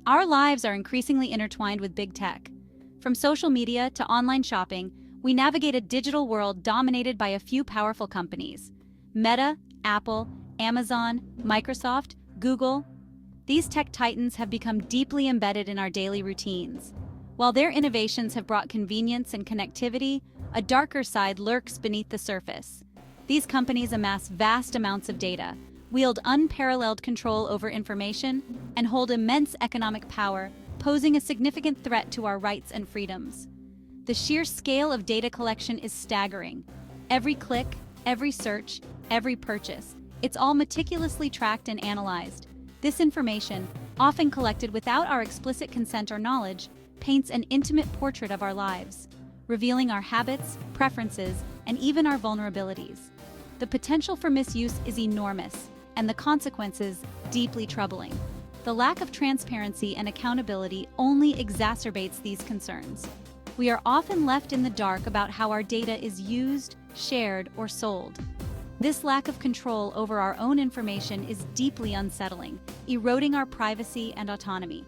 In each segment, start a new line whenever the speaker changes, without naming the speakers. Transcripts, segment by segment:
Our lives are increasingly intertwined with big tech. From social media to online shopping, we navigate a digital world dominated by a few powerful companies. Meta, Apple, Amazon, Microsoft, Google. These tech titans have become deeply embedded in our daily routines. While their innovations have brought convenience and connectivity, a darker side lurks beneath the surface. These companies amass vast amounts of data, wield unparalleled control over information, and hold immense economic power, posing a significant threat to our rights and freedoms. The sheer scale of data collection is staggering. Every click, every search, every purchase, it's all meticulously tracked and analyzed. This information, often collected without our explicit consent or knowledge, paints an intimate portrait of our lives, revealing our habits, preferences, and even our vulnerabilities. The potential for misuse is enormous, and the consequences deeply troubling. The lack of transparency and accountability only exacerbates these concerns. We are often left in the dark about how our data is used, shared, or sold. This lack of control over our own information is deeply unsettling, eroding our privacy and autonomy.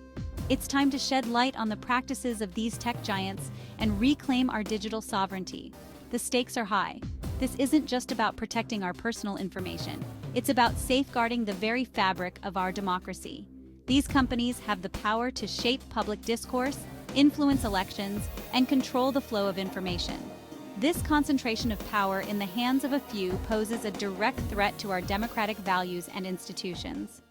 It's time to shed light on the practices of these tech giants and reclaim our digital sovereignty. The stakes are high. This isn't just about protecting our personal information. It's about safeguarding the very fabric of our democracy. These companies have the power to shape public discourse, influence elections, and control the flow of information. This concentration of power in the hands of a few poses a direct threat to our democratic values and institutions.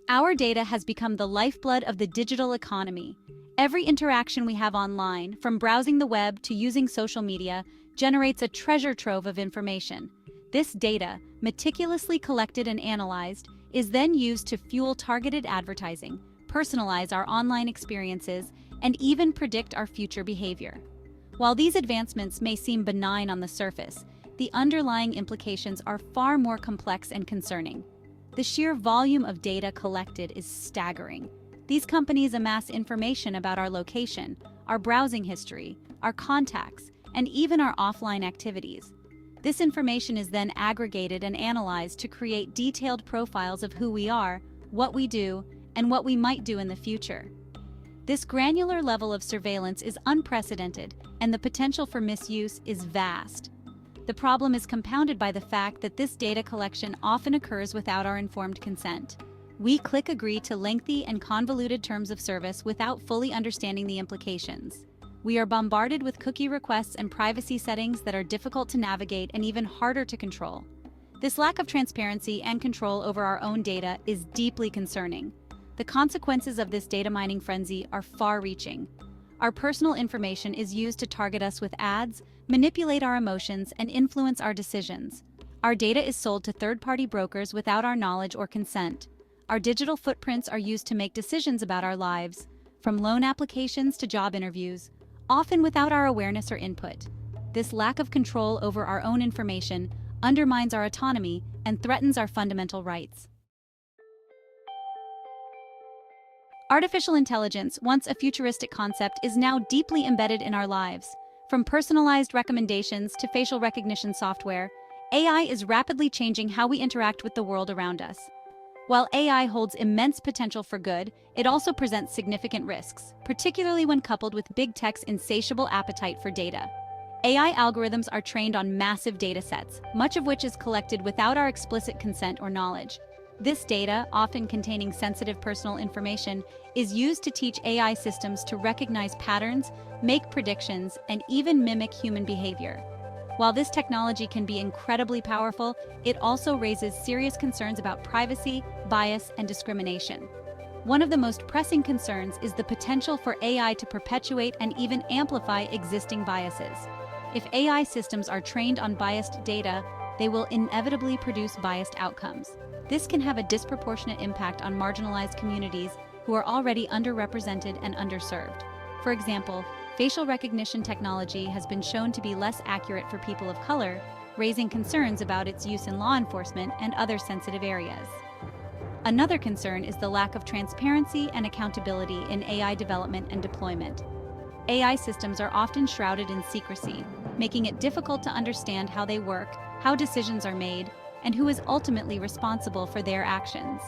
Our data has become the lifeblood of the digital economy. Every interaction we have online, from browsing the web to using social media, generates a treasure trove of information. This data, meticulously collected and analyzed, is then used to fuel targeted advertising, personalize our online experiences, and even predict our future behavior. While these advancements may seem benign on the surface, the underlying implications are far more complex and concerning. The sheer volume of data collected is staggering. These companies amass information about our location, our browsing history, our contacts, and even our offline activities. This information is then aggregated and analyzed to create detailed profiles of who we are, what we do, and what we might do in the future. This granular level of surveillance is unprecedented, and the potential for misuse is vast. The problem is compounded by the fact that this data collection often occurs without our informed consent. We click agree to lengthy and convoluted terms of service without fully understanding the implications. We are bombarded with cookie requests and privacy settings that are difficult to navigate and even harder to control. This lack of transparency and control over our own data is deeply concerning. The consequences of this data mining frenzy are far-reaching. Our personal information is used to target us with ads, manipulate our emotions, and influence our decisions. Our data is sold to third-party brokers without our knowledge or consent. Our digital footprints are used to make decisions about our lives, from loan applications to job interviews, often without our awareness or input. This lack of control over our own information undermines our autonomy and threatens our fundamental rights. Artificial intelligence, once a futuristic concept, is now deeply embedded in our lives. From personalized recommendations to facial recognition software, AI is rapidly changing how we interact with the world around us. While AI holds immense potential for good, it also presents significant risks, particularly when coupled with big tech's insatiable appetite for data. AI algorithms are trained on massive data sets, much of which is collected without our explicit consent or knowledge. This data, often containing sensitive personal information, is used to teach AI systems to recognize patterns, make predictions, and even mimic human behavior. While this technology can be incredibly powerful, it also raises serious concerns about privacy, bias, and discrimination. One of the most pressing concerns is the potential for AI to perpetuate and even amplify existing biases. If AI systems are trained on biased data, they will inevitably produce biased outcomes. This can have a disproportionate impact on marginalized communities who are already underrepresented and underserved. For example, facial recognition technology has been shown to be less accurate for people of color, raising concerns about its use in law enforcement and other sensitive areas. Another concern is the lack of transparency and accountability in AI development and deployment. AI systems are often shrouded in secrecy, making it difficult to understand how they work, how decisions are made, and who is ultimately responsible for their actions.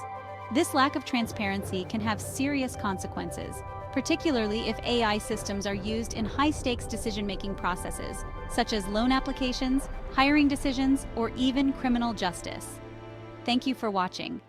This lack of transparency can have serious consequences, particularly if AI systems are used in high-stakes decision-making processes, such as loan applications, hiring decisions, or even criminal justice. Thank you for watching.